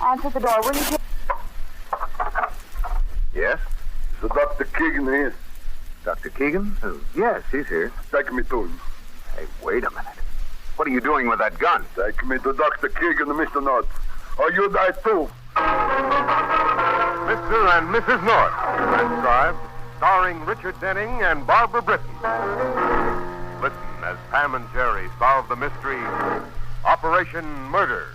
Answer the door, will you, Jim? Yes? Is Dr. Keegan here? Dr. Keegan? Yes, he's here. Take me to him. Hey, wait a minute. What are you doing with that gun? Take me to Dr. Keegan and Mr. North. Or you die too. Mr. and Mrs. North, transcribed, starring Richard Denning and Barbara Britton. Listen as Pam and Jerry solve the mystery, Operation Murder.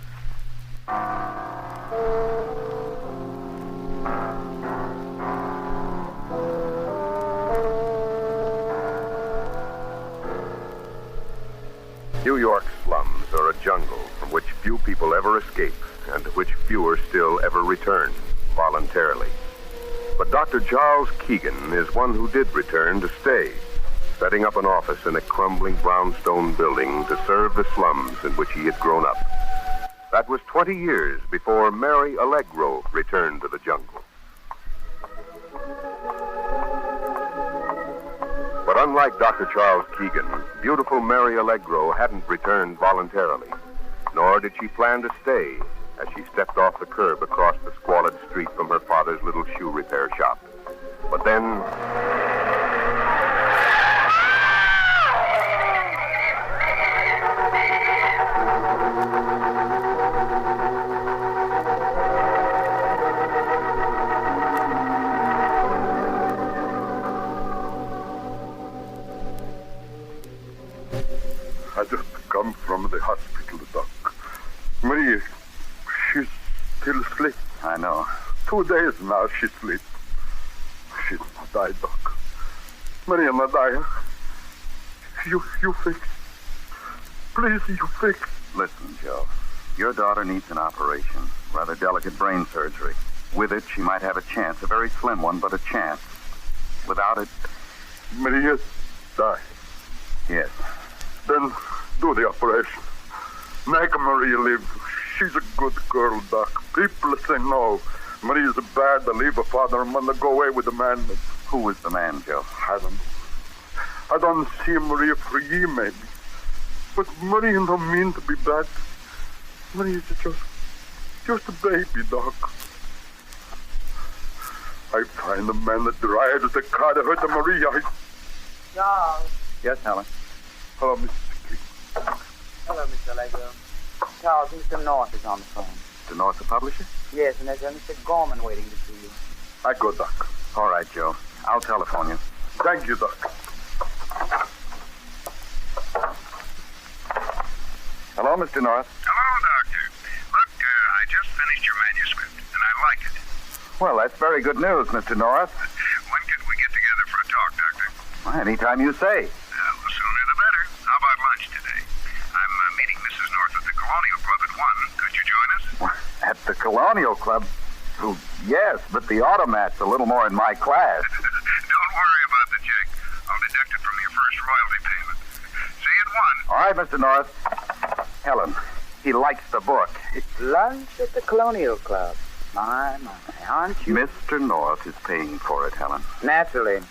New York's slums are a jungle from which few people ever escape and to which fewer still ever return voluntarily. But Dr. Charles Keegan is one who did return to stay, setting up an office in a crumbling brownstone building to serve the slums in which he had grown up. That was 20 years before Mary Allegro returned to the jungle. But unlike Dr. Charles Keegan, beautiful Mary Allegro hadn't returned voluntarily, nor did she plan to stay as she stepped off the curb across the squalid street from her father's little shoe repair shop. But then... I just come from the hospital, Doc. Maria, she's still asleep. I know. 2 days now she sleeps. She's not died, Doc. Maria not die. You fix. Please, you fix. Listen, Joe. Your daughter needs an operation. Rather delicate brain surgery. With it, she might have a chance. A very slim one, but a chance. Without it... Maria die. Yes. Then do the operation. Make Maria live. She's a good girl, Doc. People say no. Maria's bad to leave her father and mother go away with the man. Who was the man, Joe? I don't know. I don't see Maria for a year, maybe. But Maria don't mean to be bad. Maria's just a baby, Doc. I find the man that drives the car that hurt Maria. Charles. Yes, Helen. Hello, Mr. King. Hello, Mr. Allegro. Charles, Mr. North is on the phone. The North, the publisher? Yes, and there's Mr. Gorman waiting to see you. I go, Doc. All right, Joe. I'll telephone you. Thank you, Doc. Hello, Mr. North. Hello, Doctor. Look, I just finished your manuscript, and I like it. Well, that's very good news, Mr. North. When could we get together for a talk, Doctor? Well, anytime you say. The sooner the better. How about lunch today? I'm meeting Mrs. North at the Colonial Club at 1. Could you join us? At the Colonial Club? Oh, yes, but the automat's a little more in my class. Don't worry about the check. I'll deduct it from your first royalty payment. See you at 1. All right, Mr. North. Helen, he likes the book. Lunch at the Colonial Club. My, aren't you? Mr. North is paying for it, Helen. Naturally.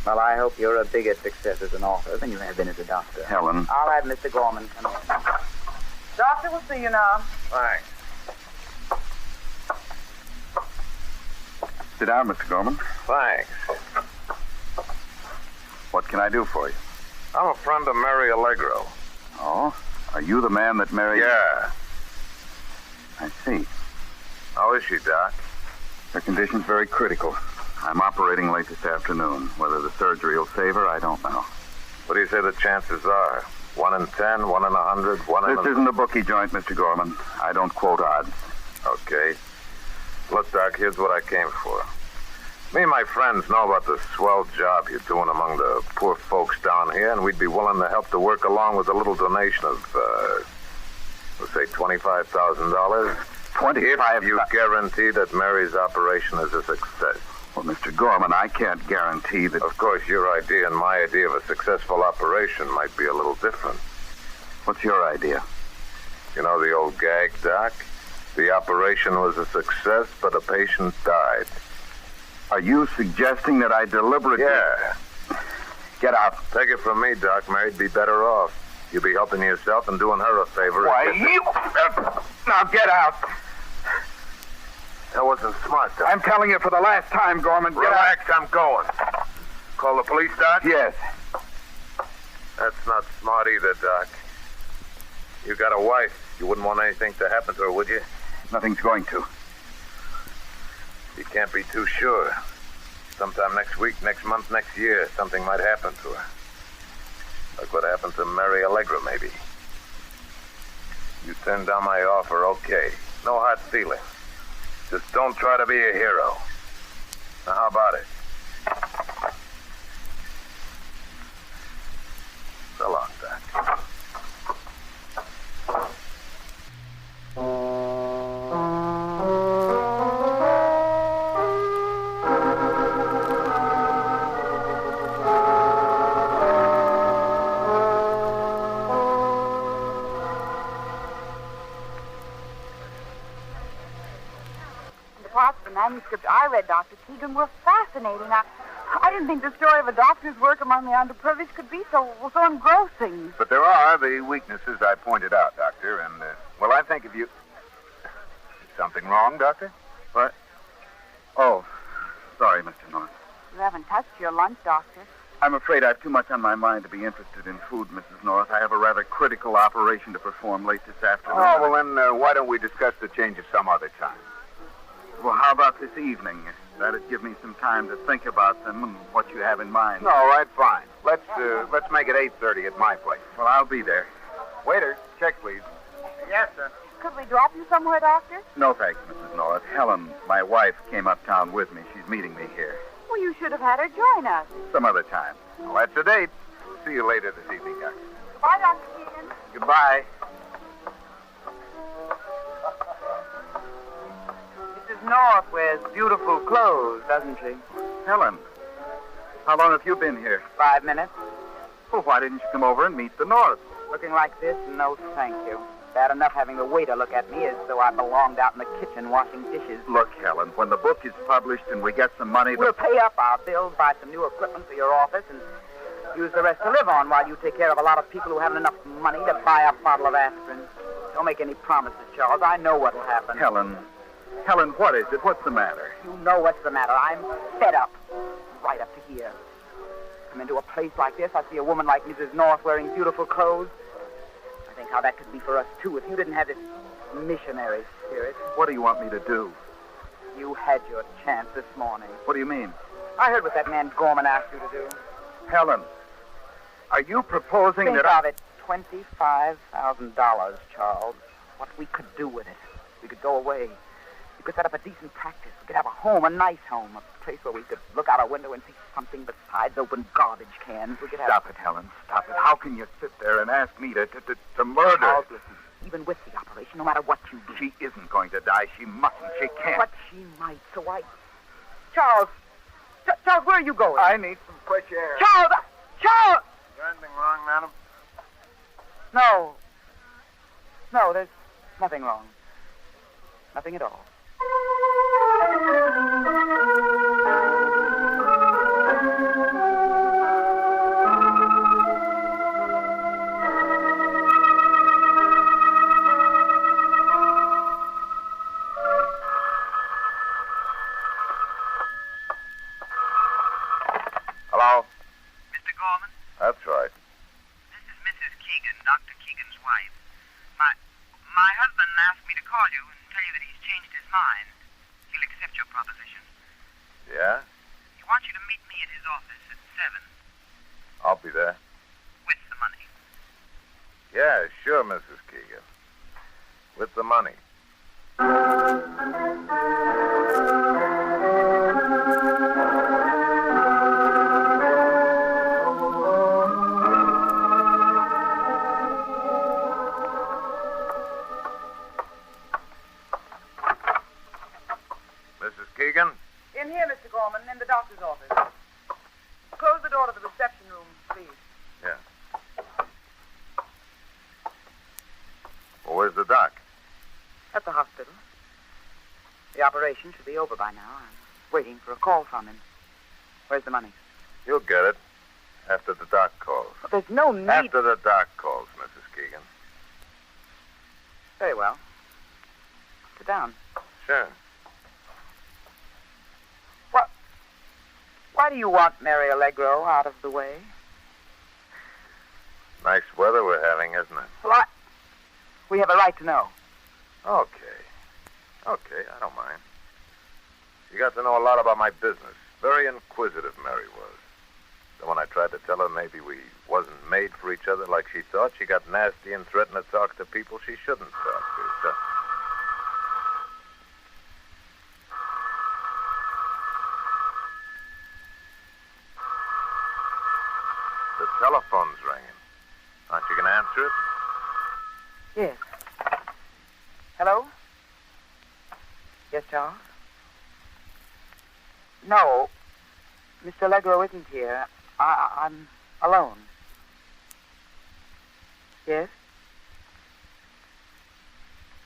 Well, I hope you're a bigger success as an author than you have been as a doctor. Helen. I'll have Mr. Gorman come in. Doctor, we'll see you now. Thanks. Sit down, Mr. Gorman. Thanks. What can I do for you? I'm a friend of Mary Allegro. Oh? Are you the man that married... Yeah. I see. How is she, Doc? Her condition's very critical. I'm operating late this afternoon. Whether the surgery will save her, I don't know. What do you say the chances are? 1 in 10, 1 in 100, 1 in... This isn't a bookie joint, Mr. Gorman. I don't quote odds. Okay. Look, Doc, here's what I came for. Me and my friends know about the swell job you're doing among the poor folks down here, and we'd be willing to help to work along with a little donation of, let's say, $25,000. If you guarantee that Mary's operation is a success. Well, Mr. Gorman, I can't guarantee that... Of course, your idea and my idea of a successful operation might be a little different. What's your idea? You know the old gag, Doc? The operation was a success, but a patient died. Are you suggesting that I deliberately... Yeah. Get out. Take it from me, Doc. Mary'd be better off. You'd be helping yourself and doing her a favor. Why, you... Now, get out. That wasn't smart, Doc. I'm telling you for the last time, Gorman. Relax, I'm going. Call the police, Doc? Yes. That's not smart either, Doc. You got a wife. You wouldn't want anything to happen to her, would you? Nothing's going to. You can't be too sure. Sometime next week, next month, next year, something might happen to her. Like what happened to Mary Allegra, maybe. You turned down my offer, okay. No hard feelings. Just don't try to be a hero. Now, how about it? So long, Doc. The manuscript I read, Dr. Keegan, were fascinating. I didn't think the story of a doctor's work among the underprivileged could be so engrossing. But there are the weaknesses I pointed out, Doctor, and, well, I think if you... Is something wrong, Doctor? What? Oh, sorry, Mr. North. You haven't touched your lunch, Doctor. I'm afraid I have too much on my mind to be interested in food, Mrs. North. I have a rather critical operation to perform late this afternoon. Oh, well, then, why don't we discuss the changes some other time? Well, how about this evening? That'd give me some time to think about them and what you have in mind. All right, fine. Let's make it 8:30 at my place. Well, I'll be there. Waiter, check, please. Yes, sir. Could we drop you somewhere, Doctor? No, thanks, Mrs. North. Helen, my wife, came uptown with me. She's meeting me here. Well, you should have had her join us. Some other time. Well, that's a date. See you later this evening, Doctor. Goodbye, Dr. Keegan. Goodbye. Mrs. North wears beautiful clothes, doesn't she? Helen, how long have you been here? 5 minutes. Well, why didn't you come over and meet the North? Looking like this? No, thank you. Bad enough having the waiter look at me as though I belonged out in the kitchen washing dishes. Look, Helen, when the book is published and we get some money... We'll pay up our bills, buy some new equipment for your office, and use the rest to live on while you take care of a lot of people who haven't enough money to buy a bottle of aspirin. Don't make any promises, Charles. I know what'll happen. Helen, what is it? What's the matter? You know what's the matter. I'm fed up. Right up to here. Come into a place like this, I see a woman like Mrs. North wearing beautiful clothes. I think how that could be for us, too, if you didn't have this missionary spirit. What do you want me to do? You had your chance this morning. What do you mean? I heard what that man Gorman asked you to do. Helen, are you proposing Think that of it. $25,000, Charles. What we could do with it. We could go away. We could set up a decent practice. We could have a home, a nice home, a place where we could look out our window and see something besides open garbage cans. We could have... Stop it, Helen. Stop it. How can you sit there and ask me to murder? Charles, listen. Even with the operation, no matter what you do... She isn't going to die. She mustn't. She can't. But she might, so I... Charles! Charles, where are you going? I need some fresh air. Charles! Charles! Is there anything wrong, madam? No. No, there's nothing wrong. Nothing at all. Hello? Mr. Gorman, That's right. this is Mrs. Keegan, Dr. Keegan's wife. My husband asked me to call you and tell you that he's changed his mind. He'll accept your proposition. Yeah? He wants you to meet me at his office at 7 I'll be there. with the money. Yeah, sure, Mrs. Keegan. With the money. Mrs. Keegan? In here, Mr. Gorman, in the doctor's office. Close the door to the reception room, please. Yeah. Well, where's the doc? At the hospital. The operation should be over by now. I'm waiting for a call from him. Where's the money? You'll get it. After the doc calls. Well, there's no need... After the doc calls, Mrs. Keegan. Very well. Sit down. Sure. Why do you want Mary Allegro out of the way? Nice weather we're having, isn't it? Well, we have a right to know. Okay, I don't mind. She got to know a lot about my business. Very inquisitive, Mary was. So when I tried to tell her maybe we wasn't made for each other like she thought, she got nasty and threatened to talk to people she shouldn't talk to. So... The telephone's ringing. Aren't you going to answer it? Yes. Hello? Yes, Charles? No. Mr. Allegro isn't here. I'm alone. Yes?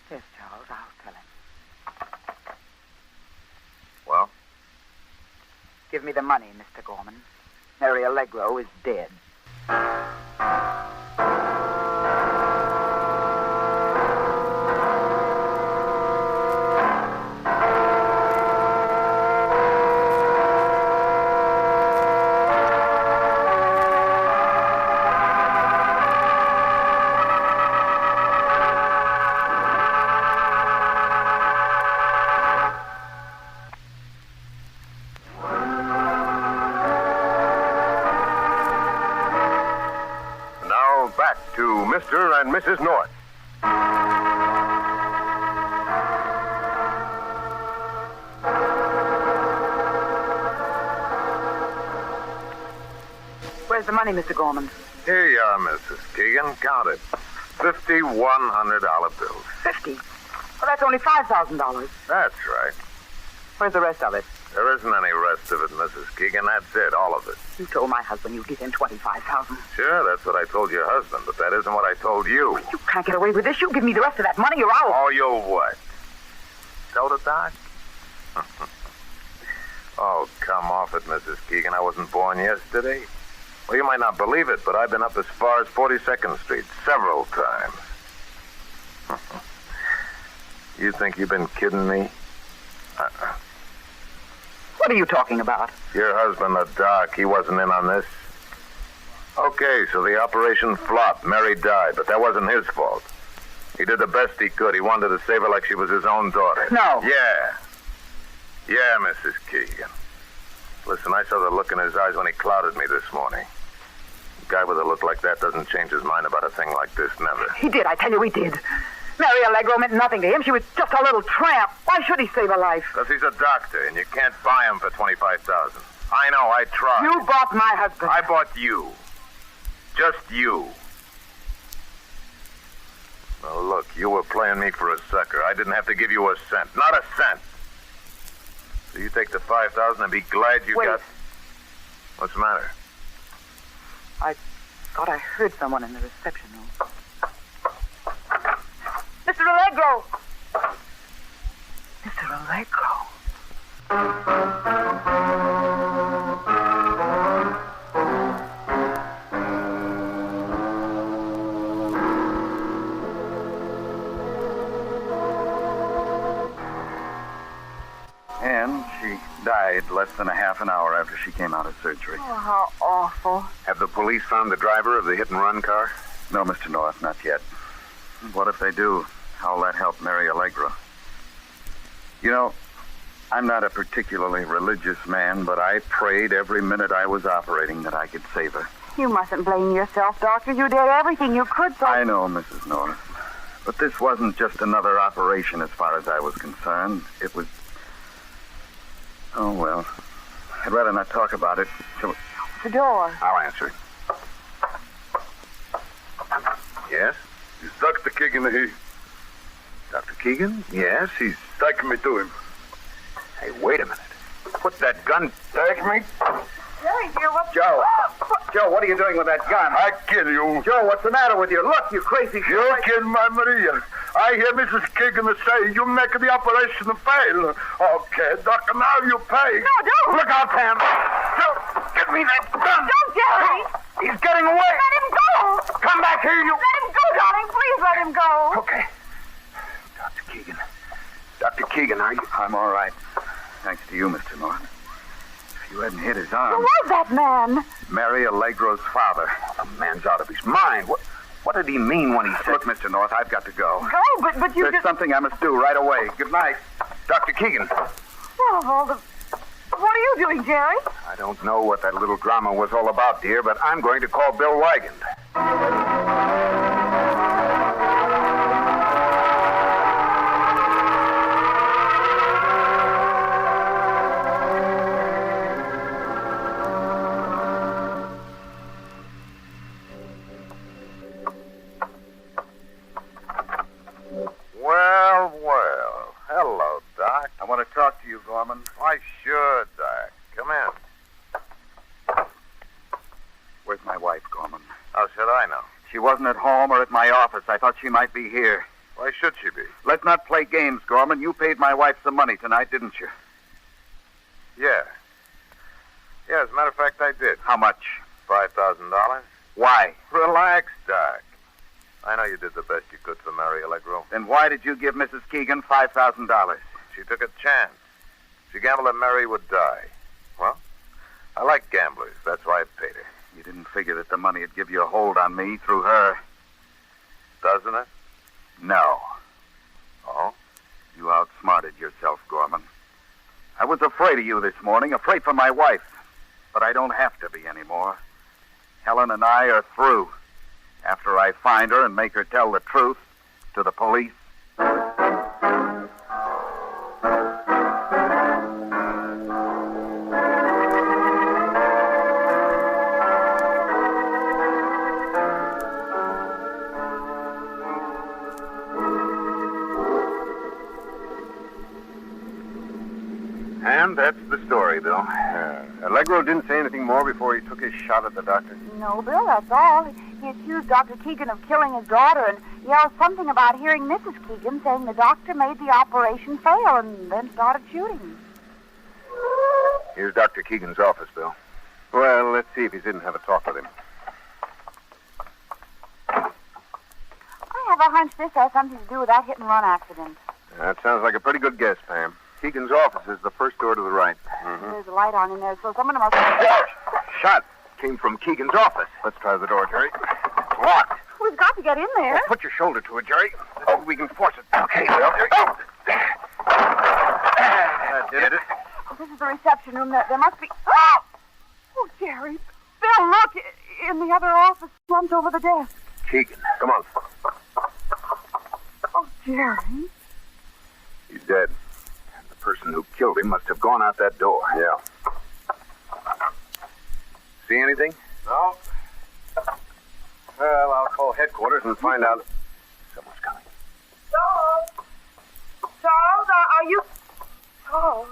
Yes, Charles, I'll tell him. Well? Give me the money, Mr. Gorman. Mary Allegro is dead. Back to Mr. and Mrs. North. Where's the money, Mr. Gorman? Here you are, Mrs. Keegan. Count it. $5,100 bills. 50? Well, that's only $5,000. That's right. Where's the rest of it? There isn't any rest of it, Mrs. Keegan. That's it, all of it. You told my husband you'd give him $25,000. Sure, that's what I told your husband, but that isn't what I told you. You can't get away with this. You give me the rest of that money or I'll... Oh, you'll what? Tell the doc? Oh, come off it, Mrs. Keegan. I wasn't born yesterday. Well, you might not believe it, but I've been up as far as 42nd Street several times. You think you've been kidding me? What are you talking about? Your husband, the doc, he wasn't in on this. Okay, so the operation flopped. Mary died, but that wasn't his fault. He did the best he could. He wanted to save her like she was his own daughter. No. Yeah, Mrs. Keegan. Listen, I saw the look in his eyes when he clouded me this morning. A guy with a look like that doesn't change his mind about a thing like this, never. He did, I tell you he did. Mary Allegro meant nothing to him. She was just a little tramp. Why should he save her life? Because he's a doctor, and you can't buy him for $25,000. I know, I tried. You bought my husband. I bought you. Just you. Well, look, you were playing me for a sucker. I didn't have to give you a cent. Not a cent. So you take the $5,000 and be glad you got... What's the matter? I thought I heard someone in the reception room. Mr. Allegro! Mr. Allegro. And she died less than a half an hour after she came out of surgery. Oh, how awful. Have the police found the driver of the hit-and-run car? No, Mr. North, not yet. What if they do? How'll that help Mary Allegro? You know, I'm not a particularly religious man, but I prayed every minute I was operating that I could save her. You mustn't blame yourself, Doctor. You did everything you could so... I know, Mrs. North. But this wasn't just another operation as far as I was concerned. It was... Oh, well. I'd rather not talk about it. So... The door. I'll answer it. Yes? Is Dr. Keegan here? Dr. Keegan? Yes, he's... Take me to him. Hey, wait a minute. Put that gun... Take me? Jerry, dear, what's... Joe! Joe, what are you doing with that gun? I kill you. Joe, what's the matter with you? Look, you crazy... You kill my Maria. I hear Mrs. Keegan say you make the operation fail. Okay, doctor, now you pay. No, don't! Look out, Pam. Joe, give me that gun. Don't, Jerry! He's getting away. Let him go! Come back here, you... Let him go, darling. Please let him go. Okay. Dr. Keegan. Dr. Keegan, are you... I'm all right. Thanks to you, Mr. North. If you hadn't hit his Who arm. was that man? Mary Allegro's father. The man's out of his mind. What did he mean when he said... Look, Mr. North, I've got to go. Go, but you There's just... something I must do right away. Good night. Dr. Keegan. Well, of all the... What are you doing, Jerry? I don't know what that little drama was all about, dear, but I'm going to call Bill Wygand. Well. Hello, Doc. I want to talk to you, Gorman. Why, sure, Doc. Come in. Where's my wife, Gorman? How should I know? She wasn't at home or at my office. I thought she might be here. Why should she be? Let's not play games, Gorman. You paid my wife some money tonight, didn't you? Yeah. Yeah, as a matter of fact, I did. How much? $5,000. Why? Relax, Doc. I know you did the best you could for Mary Allegro. Then why did you give Mrs. Keegan $5,000? She took a chance. She gambled that Mary would die. Well, I like gamblers. That's why I paid her. You didn't figure that the money would give you a hold on me through her. Doesn't it? No. Oh? You outsmarted yourself, Gorman. I was afraid of you this morning, afraid for my wife. But I don't have to be anymore. Helen and I are through. After I find her and make her tell the truth to the police. And that's the story, Bill. Allegro didn't say anything more before he took his shot at the doctor. No, Bill, that's all. He accused Dr. Keegan of killing his daughter and yelled something about hearing Mrs. Keegan saying the doctor made the operation fail and then started shooting. Here's Dr. Keegan's office, Bill. Well, let's see if he's in and have a talk with him. I have a hunch this has something to do with that hit-and-run accident. That sounds like a pretty good guess, Pam. Keegan's office is the first door to the right. There's a light on in there, so someone must... Shot came from Keegan's office. Let's try the door, Jerry. It's locked. We've got to get in there. Put your shoulder to it, Jerry. We can force it. Okay, Bill. That did it. Oh, this is the reception room. There must be... Oh, Jerry. Bill, look. In the other office, slumped over the desk. Keegan, come on. Oh, Jerry. He's dead. The person who killed him must have gone out that door. Yeah. See anything? No. Well, I'll call headquarters and find out. Someone's coming. Charles? Charles, are you... Charles?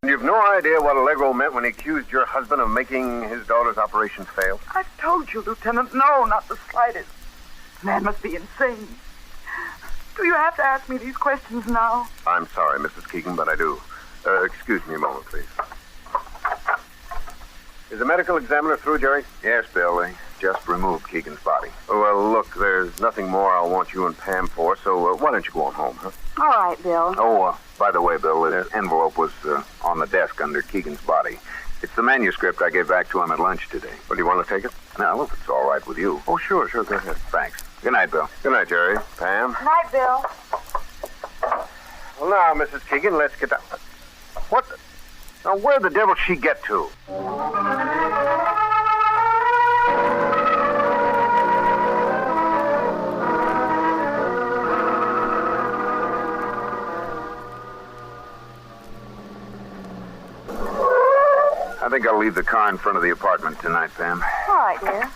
You've no idea what Allegro meant when he accused your husband of making his daughter's operation fail? I've told you, Lieutenant. No, not the slightest. Man must be insane. Do you have to ask me these questions now? I'm sorry, Mrs. Keegan, but I do. Excuse me a moment, please. Is the medical examiner through, Jerry? Yes, Bill. They just removed Keegan's body. Well, look, there's nothing more I'll want you and Pam for, so why don't you go on home, huh? All right, Bill. Oh, by the way, Bill, the envelope was on the desk under Keegan's body. It's the manuscript I gave back to him at lunch today. Well, do you want to take it? Now, if it's all right with you. Oh, sure, go ahead. Thanks. Good night, Bill. Good night, Jerry. Pam? Good night, Bill. Well, now, Mrs. Keegan, let's get down. What the... Now, where the devil she get to? I think I'll leave the car in front of the apartment tonight, Pam. All right, dear.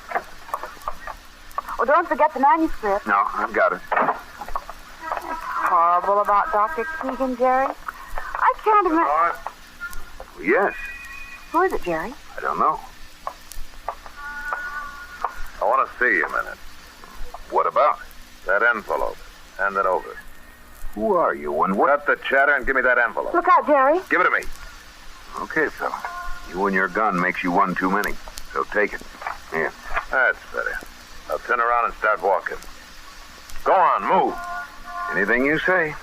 Oh, don't forget the manuscript. No, I've got it. It's horrible about Dr. Keegan, Jerry. I can't imagine... Yes. Who is it, Jerry? I don't know. I want to see you a minute. What about? That envelope. Hand it over. Who are you and what? Cut the chatter and give me that envelope. Look out, Jerry. Give it to me. Okay, fella. You and your gun makes you one too many. So take it. Here. That's better. Now turn around and start walking. Go on, move. Anything you say.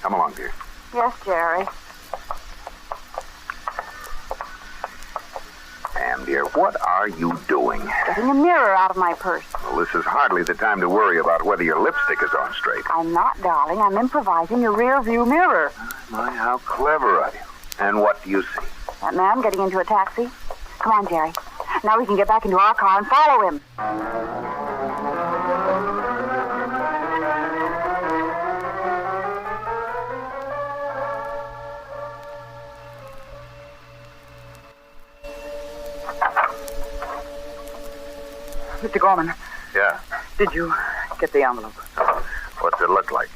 Come along, dear. Yes, Jerry. Pam, dear, what are you doing? Getting a mirror out of my purse. Well, this is hardly the time to worry about whether your lipstick is on straight. I'm not, darling. I'm improvising a rear view mirror. My, how clever of you. And what do you see? That man getting into a taxi. Come on, Jerry. Now we can get back into our car and follow him. Mr. Gorman, Yeah. did you get the envelope? What's it look like?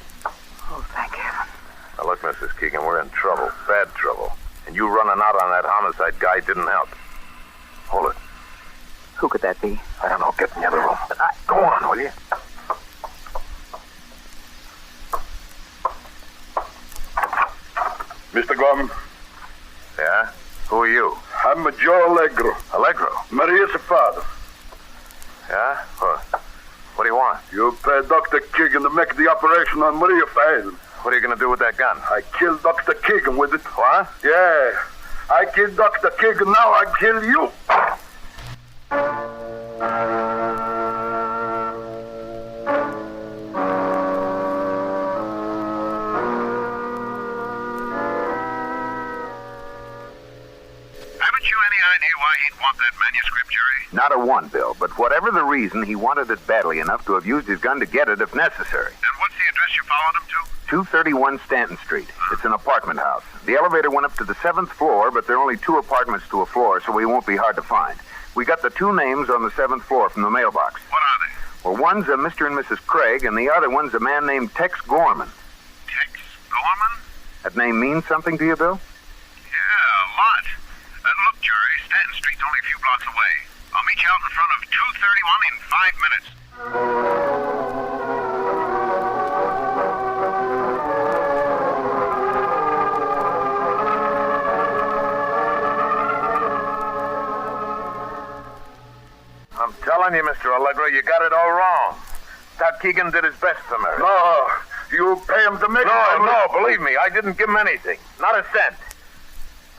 Oh, thank heaven. Now look, Mrs. Keegan, we're in trouble. Bad trouble. And you running out on that homicide guy didn't help. Hold it. Who could that be? I don't know. Get in the other room. Go on, will you? Mr. Gorman, Yeah? Who are you? I'm Joe Allegro. Allegro? Maria's father. Yeah? What do you want? You pay Dr. Keegan to make the operation on Maria fail. What are you going to do with that gun? I killed Dr. Keegan with it. What? Yeah. I killed Dr. Keegan, now I kill you. Haven't you any idea why he'd want that manuscript, Jerry? Not a one, Bill, but whatever the reason, he wanted it badly enough to have used his gun to get it if necessary. And what's the address you followed him to? 231 Stanton Street. It's an apartment house. The elevator went up to the 7th floor, but there are only 2 apartments to a floor, so he won't be hard to find. We got the 2 names on the 7th floor from the mailbox. What are they? Well, one's a Mr. and Mrs. Craig, and the other one's a man named Tex Gorman. Tex Gorman? That name means something to you, Bill? Yeah, a lot. Look, Jerry, Stanton Street's only a few blocks away. I'll meet you out in front of 231 in 5 minutes. I'm telling you, Mr. Allegro, you got it all wrong. Doc Keegan did his best for Mary. No, you pay him to make No, believe me, I didn't give him anything. Not a cent.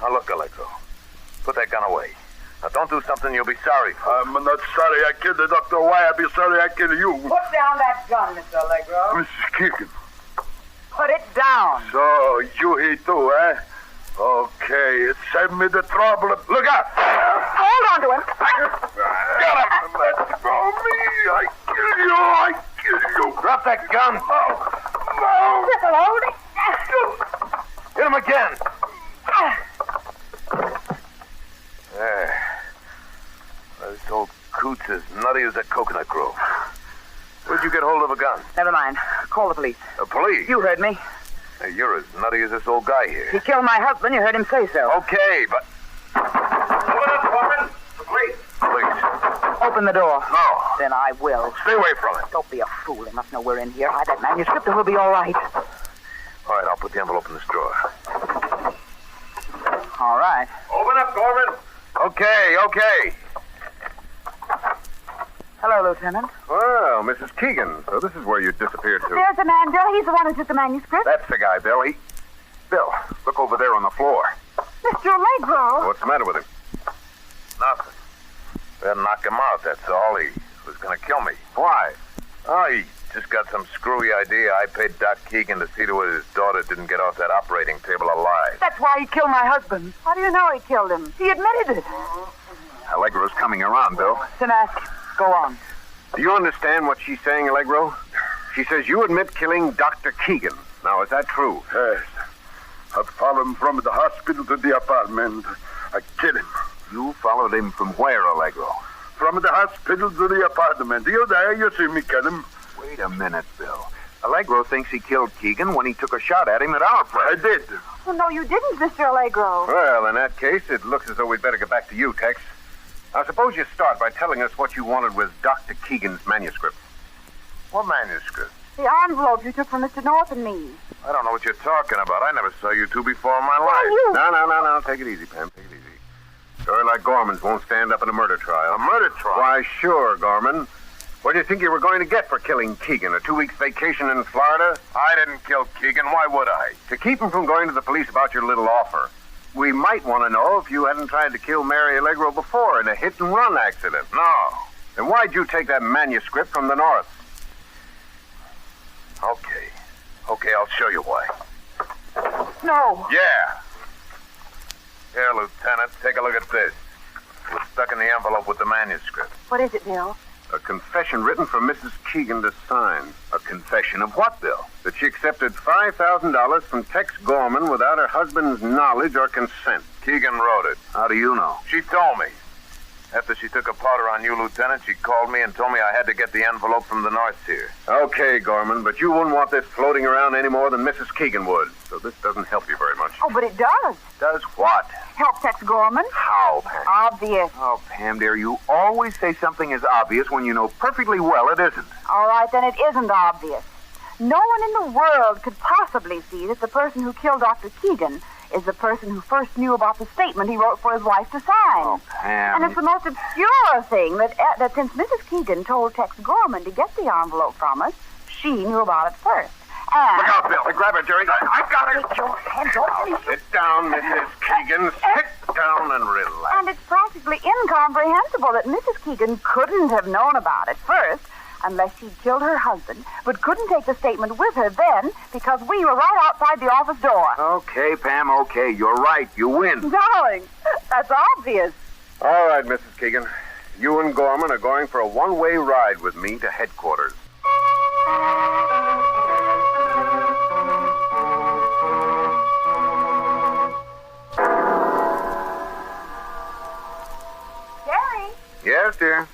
Now look, Allegro, put that gun away. Now don't do something you'll be sorry for. I'm not sorry I killed the doctor. Why I be sorry I killed you? Put down that gun, Mr. Allegro. Mrs. Keegan. Put it down. So, you he too, eh? Okay, save me the trouble. Look out! Hold on to him. Get him! Let go of me! I kill you! I kill you! Drop that gun. No! This'll hold it. Hit him again. There. This old coot's as nutty as a coconut grove. Where'd you get hold of a gun? Never mind. Call the police. The police? You heard me. Hey, you're as nutty as this old guy here. He killed my husband. You heard him say so. Okay, but... Open up, Gorman. Please. Please. Open the door. No. Then I will. Stay away from it. Don't be a fool. He must know we're in here. Hide that manuscript and we'll be all right. All right, I'll put the envelope in this drawer. All right. Open up, Gorman. Okay. Hello, Lieutenant. Well, Mrs. Keegan, so this is where you disappeared to. There's the man, Bill. He's the one who took the manuscript. That's the guy, Bill. Bill, look over there on the floor. Mr. Allegro. What's the matter with him? Nothing. Then knock him out, that's all. He was going to kill me. Why? Oh, he just got some screwy idea. I paid Doc Keegan to see to it his daughter didn't get off that operating table alive. That's why he killed my husband. How do you know he killed him? He admitted it. Allegro's coming around, Bill. Then ask him. Go on. Do you understand what she's saying, Allegro? She says you admit killing Dr. Keegan. Now, is that true? Yes. I followed him from the hospital to the apartment. I killed him. You followed him from where, Allegro? From the hospital to the apartment. You there, you see me kill him. Wait a minute, Bill. Allegro thinks he killed Keegan when he took a shot at him at our place. I did. Oh, no, you didn't, Mr. Allegro. Well, in that case, it looks as though we'd better get back to you, Tex. Now, suppose you start by telling us what you wanted with Dr. Keegan's manuscript. What manuscript? The envelope you took from Mr. North and me. I don't know what you're talking about. I never saw you two before in my life. you... No. Take it easy, Pam. Take it easy. Story like Gorman's won't stand up in a murder trial. A murder trial? Why, sure, Gorman. What do you think you were going to get for killing Keegan? A 2-week vacation in Florida? I didn't kill Keegan. Why would I? To keep him from going to the police about your little offer. We might want to know if you hadn't tried to kill Mary Allegro before in a hit-and-run accident. No. Then why'd you take that manuscript from the North? Okay, I'll show you why. No. Yeah. Here, Lieutenant, take a look at this. It was stuck in the envelope with the manuscript. What is it, Bill? A confession written for Mrs. Keegan to sign. A confession of what, Bill? That she accepted $5,000 from Tex Gorman without her husband's knowledge or consent. Keegan wrote it. How do you know? She told me. After she took a powder on you, Lieutenant, she called me and told me I had to get the envelope from the North here. Okay, Gorman, but you wouldn't want this floating around any more than Mrs. Keegan would. So this doesn't help you very much. Oh, but it does. Does what? Help Tex Gorman. How, Pam? Obvious. Oh, Pam, dear, you always say something is obvious when you know perfectly well it isn't. All right, then it isn't obvious. No one in the world could possibly see that the person who killed Dr. Keegan is the person who first knew about the statement he wrote for his wife to sign. Oh, Pam. And it's the most obscure thing that since Mrs. Keegan told Tex Gorman to get the envelope from us, she knew about it first. And... Look out, Bill. Grab her, Jerry. I've got her. Get your hands off me. Sit down, Mrs. Keegan. Sit down and relax. And it's practically incomprehensible that Mrs. Keegan couldn't have known about it first, unless she'd killed her husband, but couldn't take the statement with her then because we were right outside the office door. Okay, Pam, okay. You're right. You win. Darling, that's obvious. All right, Mrs. Keegan. You and Gorman are going for a one-way ride with me to headquarters. Jerry? Yes, dear?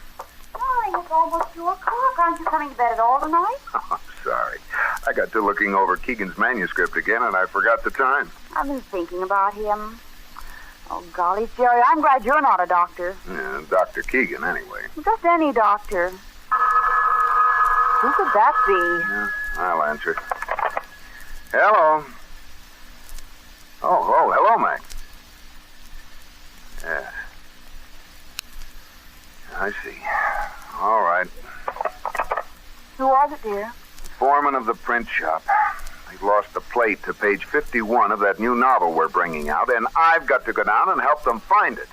Darling, it's almost 2 o'clock. Aren't you coming to bed at all tonight? Oh, sorry. I got to looking over Keegan's manuscript again, and I forgot the time. I've been thinking about him. Oh, golly, Jerry, I'm glad you're not a doctor. Yeah, Dr. Keegan, anyway. Just any doctor. Who could that be? Yeah, I'll answer. Hello. Oh, hello, Mac. Yeah. I see. All right. Who was it, dear? Foreman of the print shop. They've lost the plate to page 51 of that new novel we're bringing out, and I've got to go down and help them find it.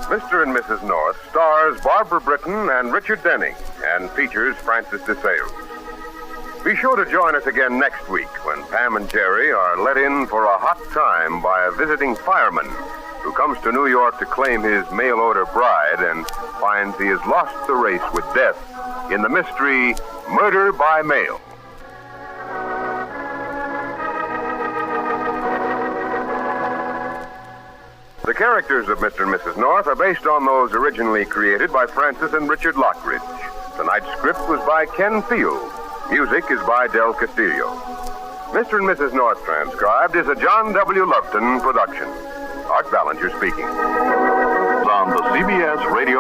Mr. and Mrs. North stars Barbara Britton and Richard Denning and features Francis DeSales. Be sure to join us again next week when Pam and Jerry are let in for a hot time by a visiting fireman who comes to New York to claim his mail-order bride and finds he has lost the race with death in the mystery Murder by Mail. The characters of Mr. and Mrs. North are based on those originally created by Francis and Richard Lockridge. Tonight's script was by Ken Field. Music is by Del Castillo. Mr. and Mrs. North Transcribed is a John W. Loveton production. Art Ballinger speaking. On the CBS Radio